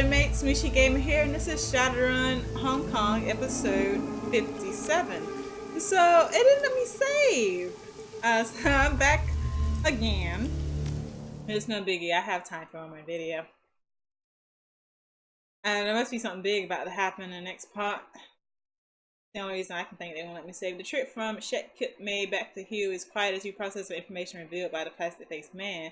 there, mates? Mooshi Gamer here, and this is ShadowRun Hong Kong, episode 57. So, it didn't let me save. So I'm back again. It's no biggie. I have time for my video. And there must be something big about to happen in the next part. The only reason I can think they won't let me save. The trip from May back to Hugh is quiet as you process the information revealed by the plastic-faced man.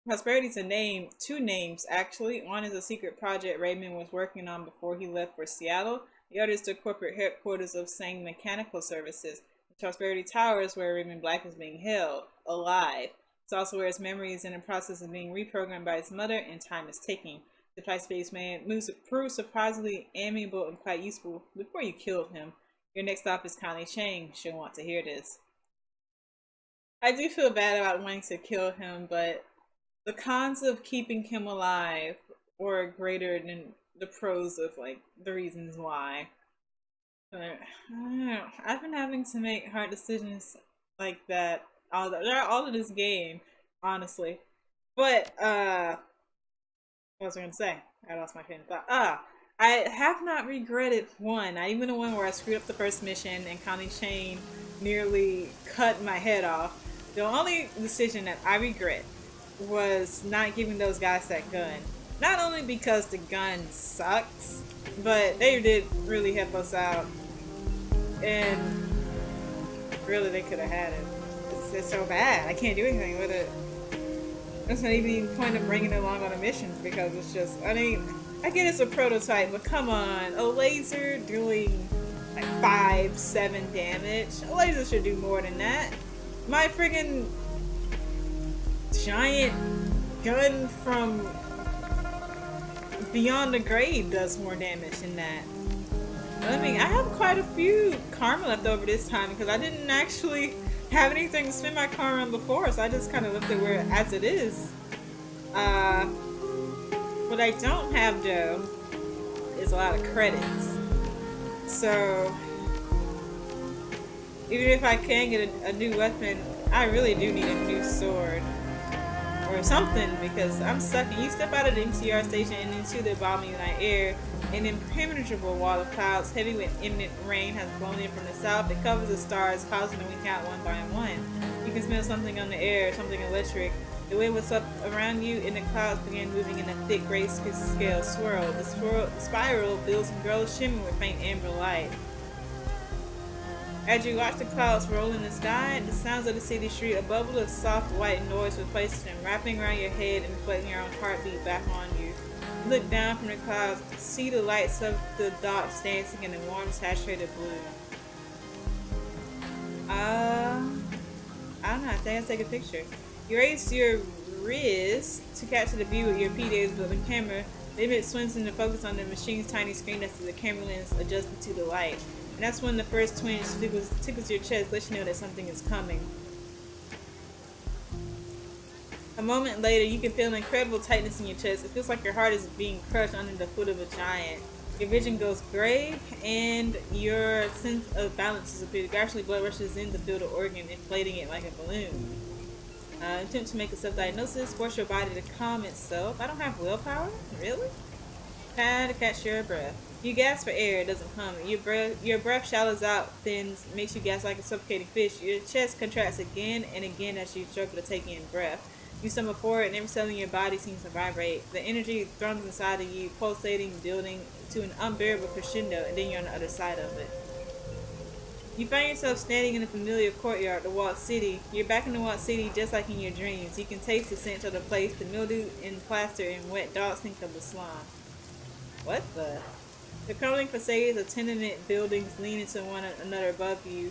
Prosperity's a name, two names actually. One is a secret project Raymond was working on before he left for Seattle. The other is the corporate headquarters of Sang Mechanical Services. The Prosperity Tower is where Raymond Black is being held, alive. It's also where his memory is in the process of being reprogrammed by his mother, and time is ticking. The plastic-faced man proved surprisingly amiable and quite useful before you killed him. Your next stop is Connie Chang. She'll want to hear this. I do feel bad about wanting to kill him, but the cons of keeping him alive were greater than the pros of like the reasons why. But I don't know. I've been having to make hard decisions like that all of this game, honestly. But what was I gonna say? I lost my train of thought. I have not regretted one. Not even the one where I screwed up the first mission and Connie Shane nearly cut my head off. The only decision that I regret was not giving those guys that gun. Not only because the gun sucks, but they did really help us out. And really they could have had it. It's so bad. I can't do anything with it. That's not even the point of bringing it along on a mission because it's just, I mean, I get it's a prototype, but come on, a laser doing like 5-7 damage. A laser should do more than that. My friggin' giant gun from beyond the grave does more damage than that. I mean, I have quite a few karma left over this time because I didn't actually have anything to spend my karma on before, so I just kind of left it where as it is. What I don't have though is a lot of credits. So even if I can get a new weapon, I really do need a new sword or something because I'm stuck. You step out of the MCR station and into the balmy night air. An impenetrable wall of clouds, heavy with imminent rain, has blown in from the south. It covers the stars, causing them to wink out one by one. You can smell something on the air, something electric. The wind was up around you, and the clouds began moving in a thick gray scale swirl. The spiral builds and grows, shimmering with faint amber light. As you watch the clouds roll in the sky, the sounds of the city street, a bubble of soft white noise replaces them, wrapping around your head and reflecting your own heartbeat back on you. Look down from the clouds, see the lights of the docks dancing in the warm, saturated blue. I don't know, I think I'll take a picture. You raise your wrist to capture the view with your PDA's built-in camera. The image swims into focus on the machine's tiny screen as the camera lens adjusted to the light. And that's when the first twinge tickles your chest, lets you know that something is coming. A moment later, you can feel an incredible tightness in your chest. It feels like your heart is being crushed under the foot of a giant. Your vision goes gray, and your sense of balance disappears. Gradually, blood rushes in to fill the organ, inflating it like a balloon. Attempt to make a self-diagnosis. Force your body to calm itself. I don't have willpower? Really? Try to catch your breath. You gasp for air. It doesn't come. Your breath shallows out, thins, makes you gasp like a suffocating fish. Your chest contracts again and again as you struggle to take in breath. You stumble forward and every cell in your body seems to vibrate. The energy thrones inside of you, pulsating, building to an unbearable crescendo, and then you're on the other side of it. You find yourself standing in a familiar courtyard, the walled city. You're back in the walled city just like in your dreams. You can taste the scent of the place, the mildew and plaster and wet dog stink of the slum. What the? The crumbling facades of tenement buildings lean into one another above you,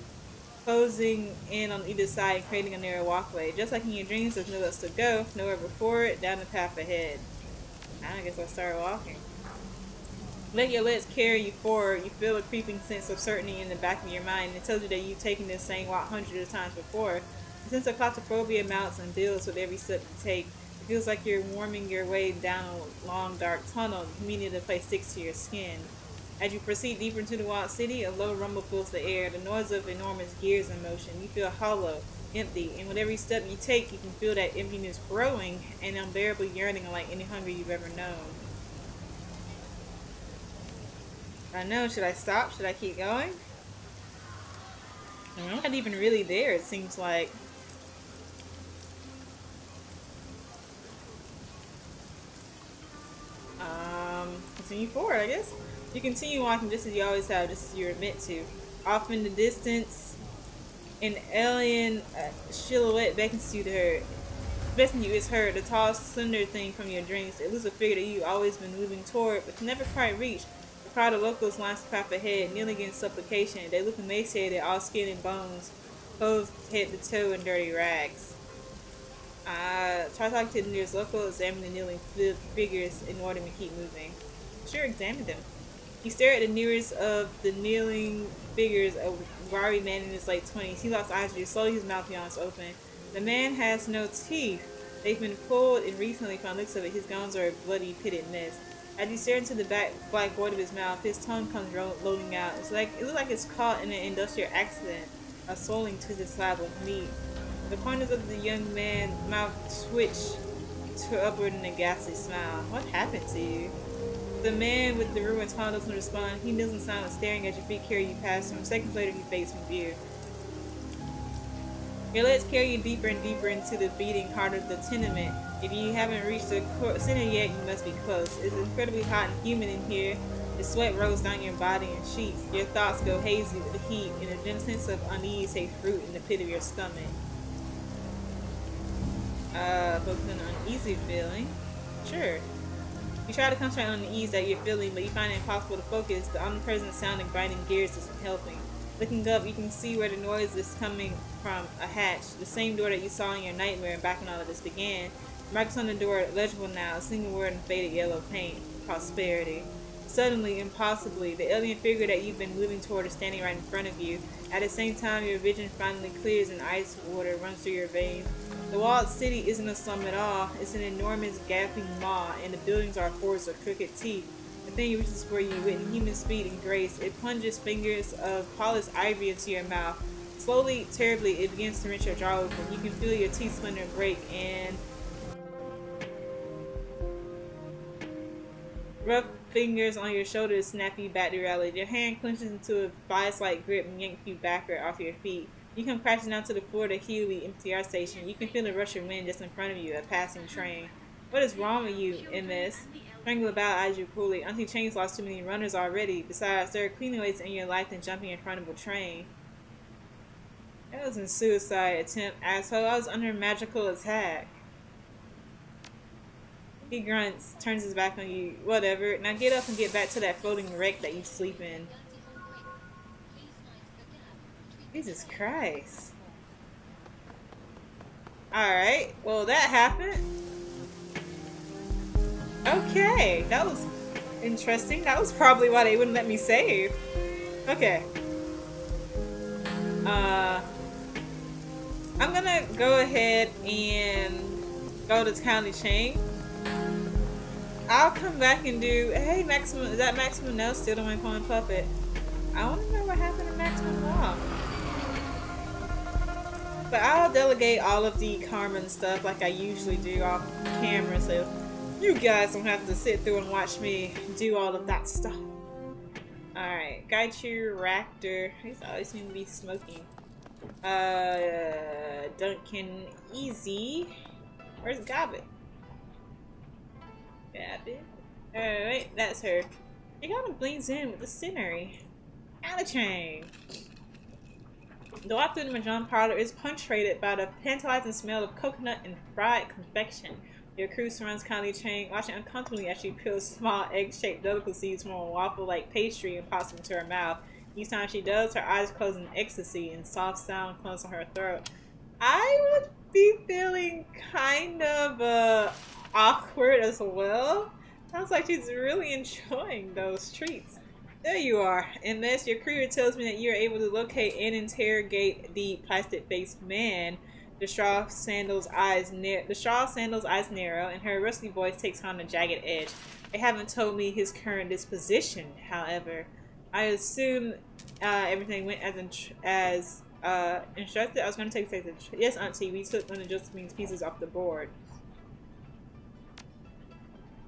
closing in on either side, creating a narrow walkway. Just like in your dreams, there's nowhere else to go, nowhere before it, down the path ahead. I guess I'll start walking. Let your legs carry you forward. You feel a creeping sense of certainty in the back of your mind. It tells you that you've taken this same walk hundreds of times before. The sense of claustrophobia mounts and builds with every step you take. It feels like you're warming your way down a long, dark tunnel, meaning the place sticks to your skin. As you proceed deeper into the walled city, a low rumble fills the air, the noise of enormous gears in motion. You feel hollow, empty, and with every step you take, you can feel that emptiness growing and unbearable yearning like any hunger you've ever known. I know. Should I stop? Should I keep going? I'm not even really there, it seems like. Continue forward, I guess. You continue walking just as you always have, just as you're meant to. Off in the distance, an alien silhouette beckons you to her. Beckons you is her, the tall, slender thing from your dreams. It was a figure that you've always been moving toward, but never quite reached. The crowd of locals lines the path ahead, kneeling in supplication. They look emaciated, all skin and bones, clothed head to toe in dirty rags. Try talking to the nearest local, examine the kneeling figures in order to keep moving. Sure, examine them. You stare at the nearest of the kneeling figures, a wiry man in his late 20s. He locks eyes with you, slowly his mouth yawns open. The man has no teeth. They've been pulled, and recently, from the looks of it, his gums are a bloody, pitted mess. As you stare into the black void of his mouth, his tongue comes loading out. It looks like it's caught in an industrial accident, a swollen twisted slab of meat. The corners of the young man's mouth twitch to upward in a ghastly smile. What happened to you? The man with the ruined tongue doesn't respond. He doesn't sound, staring at your feet carry you past him. Seconds later, he fades from view. Your legs carry you deeper and deeper into the beating heart of the tenement. If you haven't reached the center yet, you must be close. It's incredibly hot and humid in here. The sweat rolls down your body in sheets. Your thoughts go hazy with the heat, and a dim sense of unease takes root in the pit of your stomach. Focus on an uneasy feeling. Sure. You try to concentrate on the ease that you're feeling, but you find it impossible to focus. The omnipresent sound of grinding gears isn't helping. Looking up, you can see where the noise is coming from, a hatch. The same door that you saw in your nightmare back when all of this began. Marks on the door, legible now, a single word in faded yellow paint. Prosperity. Suddenly, impossibly, the alien figure that you've been moving toward is standing right in front of you. At the same time, your vision finally clears and ice water runs through your veins. The walled city isn't a slum at all. It's an enormous gaping maw, and the buildings are forests of crooked teeth. The thing reaches for you with human speed and grace. It plunges fingers of polished ivory into your mouth. Slowly, terribly, it begins to wrench your jaw open. You can feel your teeth splinter and break, and rough fingers on your shoulders snap you back to reality. Your hand clenches into a vice-like grip and yanks you backward off your feet. You come crashing down to the floor of the Huey MTR station. You can feel a rush of wind just in front of you, a passing train. What is wrong with you, MS? Strangle about eyes you coolly. Auntie Chain's lost too many runners already. Besides, there are cleaner ways in your life than jumping in front of a train. That was a suicide attempt, asshole. I was under a magical attack. He grunts, turns his back on you. Whatever. Now get up and get back to that floating wreck that you sleep in. Jesus Christ. Alright, well that happened. Okay, that was interesting. That was probably why they wouldn't let me save. Okay. I'm gonna go ahead and go to County Chain. I'll come back and do, hey Maximum, is that Maximum No still the one calling puppet? I wanna know what happened to Maximum Law. But I'll delegate all of the karma and stuff like I usually do off camera, so you guys don't have to sit through and watch me do all of that stuff. Alright, Gaichu Raptor. He's always seem to be smoking. Duncan Easy. Where's Gabbit? Gabbit? Wait, that's her. It kind of blends in with the scenery. Chain. The walk through the Mahjong parlor is punctuated by the tantalizing smell of coconut and fried confection. Your crew surrounds County Chain, watching uncomfortably as she peels small egg-shaped delicacies from a waffle-like pastry and pops them into her mouth. Each time she does, her eyes close in ecstasy and soft sound comes from her throat. I would be feeling kind of awkward as well. Sounds like she's really enjoying those treats. There you are. In this, your courier tells me that you are able to locate and interrogate the plastic-faced man. The straw sandal's eyes narrow, and her rusty voice takes on a jagged edge. They haven't told me his current disposition, however. I assume everything went as instructed. I was going to take a yes, Auntie. We took one of Josephine's pieces off the board.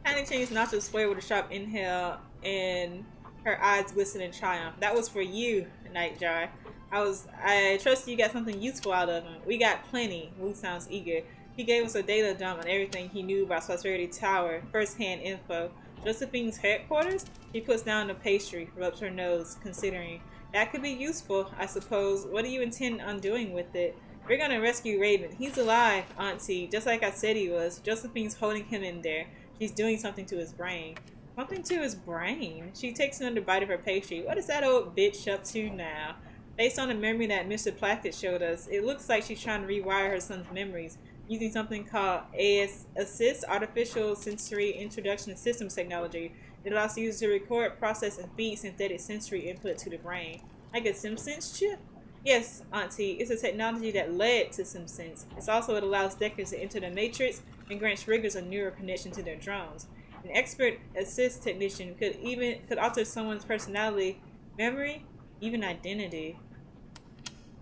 Tiny Chain's nostrils sway with a sharp inhale and Her eyes glistened in triumph. That was for you, Nightjar. I trust you got something useful out of him. We got plenty. Wu sounds eager. He gave us a data dump on everything he knew about Prosperity Tower. First-hand info. Josephine's headquarters? She puts down the pastry, rubs her nose, considering. That could be useful, I suppose. What do you intend on doing with it? We're gonna rescue Raven. He's alive, Auntie, just like I said he was. Josephine's holding him in there. She's doing something to his brain. Something to his brain? She takes another bite of her pastry. What is that old bitch up to now? Based on the memory that Mr. Plackett showed us, it looks like she's trying to rewire her son's memories using something called ASIST, Artificial Sensory Introduction Systems Technology. It allows users to record, process, and feed synthetic sensory input to the brain. Like a SimSense chip? Yes, Auntie, it's a technology that led to SimSense. It's also it allows Deckers to enter the Matrix and grants riggers a neural connection to their drones. An expert assist technician could alter someone's personality, memory, even identity.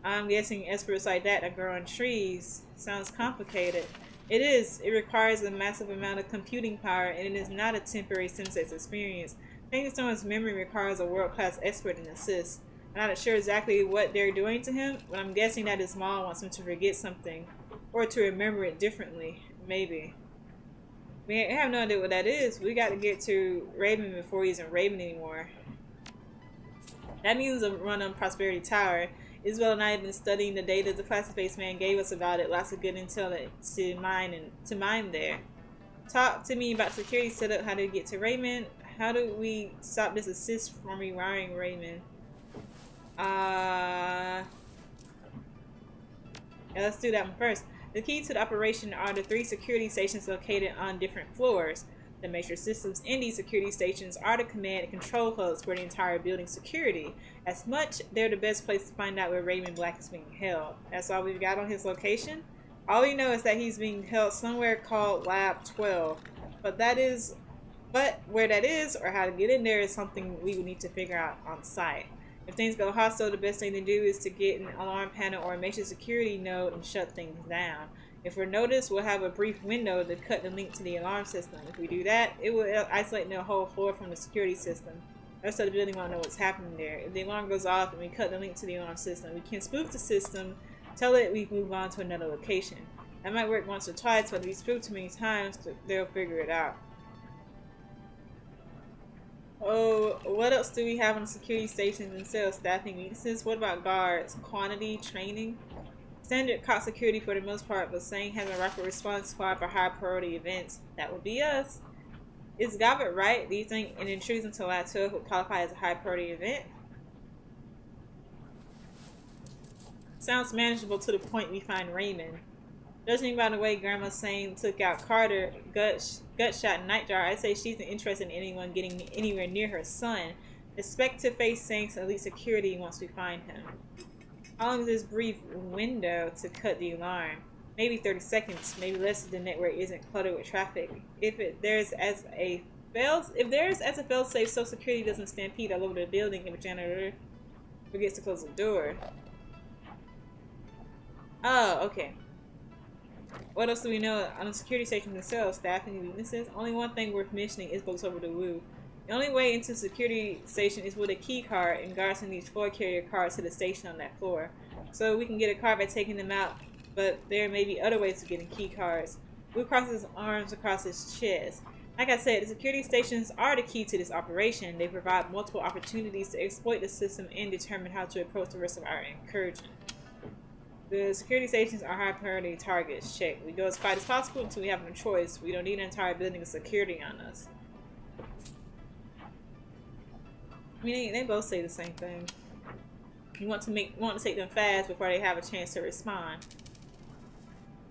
I'm guessing experts like that are growing trees. Sounds complicated. It is. It requires a massive amount of computing power, and it is not a temporary SimSense experience. Changing someone's memory requires a world-class expert in assist. I'm not sure exactly what they're doing to him, but I'm guessing that his mom wants him to forget something, or to remember it differently. Maybe. We have no idea what that is. We got to get to Raven before he isn't Raven anymore. That means a run on Prosperity Tower. Isabel and I have been studying the data the plastic-faced man gave us about it. Lots of good intel to mine there. Talk to me about security setup. How do we get to Raymond? How do we stop this assist from rewiring Raymond? Yeah, let's do that one first. The key to the operation are the 3 security stations located on different floors. The major systems in these security stations are the command and control hubs for the entire building's security. As much, they're the best place to find out where Raymond Black is being held. That's all we've got on his location. All we know is that he's being held somewhere called Lab 12. But where that is or how to get in there is something we would need to figure out on site. If things go hostile, the best thing to do is to get an alarm panel or a major security node and shut things down. If we're noticed, we'll have a brief window to cut the link to the alarm system. If we do that, it will isolate the whole floor from the security system. The rest of the building won't know what's happening there. If the alarm goes off and we cut the link to the alarm system, we can spoof the system, tell it we move on to another location. That might work once or twice, but if we spoof too many times, they'll figure it out. Oh, what else do we have on security stations and sales staffing weaknesses? What about guards? Quantity, training? Standard cop security for the most part, but saying has a rapid response squad for high priority events. That would be us. Is Gobbert right? Do you think an intrusion to Lab 12 would qualify as a high priority event? Sounds manageable to the point we find Raymond. Judging by the way Grandma Sane took out Carter, Gutshot, and Nightjar, I'd say she's not interested in anyone getting anywhere near her son. Expect to face Sane's elite security once we find him. How long is this brief window to cut the alarm? Maybe 30 seconds, maybe less if the network isn't cluttered with traffic. If there's as a fail-safe so security doesn't stampede all over the building if a janitor forgets to close the door. Oh, okay. What else do we know on the security station themselves? Staffing and weaknesses? Only one thing worth mentioning is books over the Wu. The only way into the security station is with a key card, and guards can use floor carrier cards to the station on that floor. So we can get a card by taking them out, but there may be other ways of getting key cards. Wu crosses his arms across his chest. Like I said, the security stations are the key to this operation. They provide multiple opportunities to exploit the system and determine how to approach the rest of our incursion. The security stations are high priority targets. Check. We go as quiet as possible until we have no choice. We don't need an entire building of security on us. I mean, they both say the same thing. You want to take them fast before they have a chance to respond.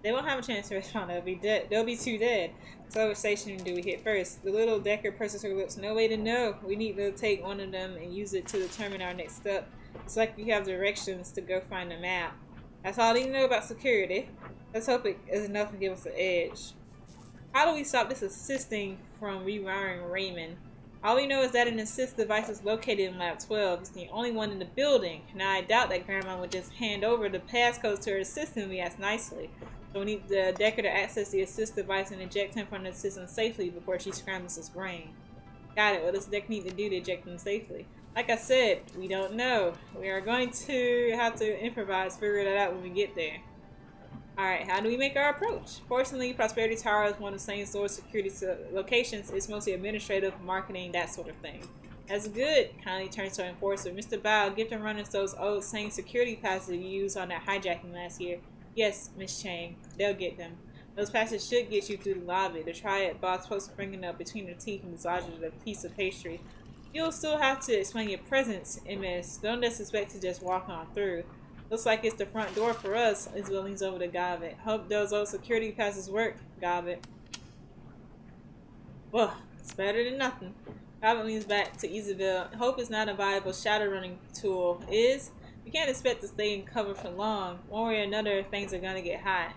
They won't have a chance to respond. They'll be dead. They'll be too dead. So which station do we hit first? The little Decker purses her lips. No way to know. We need to take one of them and use it to determine our next step. It's like we have directions to go find the map. That's all you know about security. Let's hope it is enough to give us an edge. How do we stop this assisting from rewiring Raymond? All we know is that an assist device is located in Lab 12. It's the only one in the building. Now I doubt that Grandma would just hand over the passcodes to her assistant we asked nicely. So we need the Decker to access the assist device and eject him from the system safely before she scrambles his brain. Got it. What does the deck need to do to eject them safely? Like I said, we don't know. We are going to have to improvise, figure that out when we get there. Alright, how do we make our approach? Fortunately, Prosperity Tower is one of the same source security locations. It's mostly administrative, marketing, that sort of thing. That's good. Kindly turns to Enforcer. Mr. Bao, give them runners those old same security passes you used on that hijacking last year. Yes, Miss Chang. They'll get them. Those passes should get you through the lobby. The Triad boss post bringing up between their teeth and massages a piece of pastry. You'll still have to explain your presence, MS. Don't just expect to just walk on through. Looks like it's the front door for us. Isabel leans over to Gavit. Hope those old security passes work, Gavit. Well, it's better than nothing. Gavit leans back to Isabel. Hope is not a viable shadow running tool. We can't expect to stay in cover for long. One way or another, things are gonna get hot.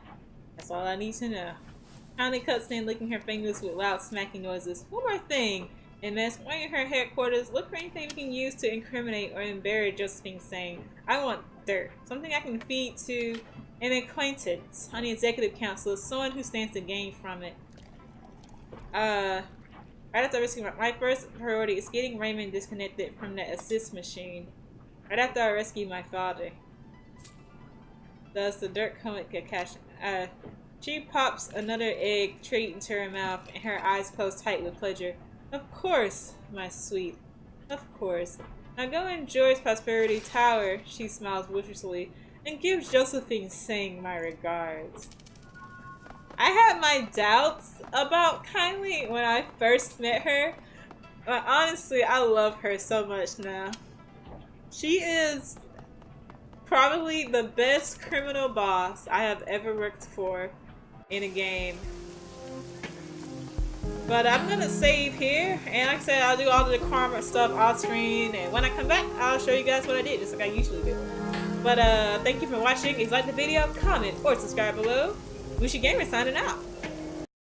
That's all I need to know. Connie cutscene licking her fingers with loud smacking noises. One more thing. MS, while in her headquarters, look for anything we can use to incriminate or embarrass Josephine saying, I want dirt. Something I can feed to an acquaintance on the executive council, someone who stands to gain from it. Right after rescuing my first priority is getting Raymond disconnected from that assist machine. Right after I rescue my father. Does the dirt come with Kakashi? She pops another egg treat into her mouth and her eyes close tight with pleasure. Of course, my sweet. Of course. Now go enjoy Prosperity Tower, she smiles viciously, and gives Josephine Singh my regards. I had my doubts about Kylie when I first met her, but honestly, I love her so much now. She is probably the best criminal boss I have ever worked for in a game. But I'm gonna save here, and like I said, I'll do all the karma stuff off screen, and when I come back, I'll show you guys what I did, just like I usually do. But thank you for watching. If you liked the video, comment or subscribe below. Mooshi Gamer signing out.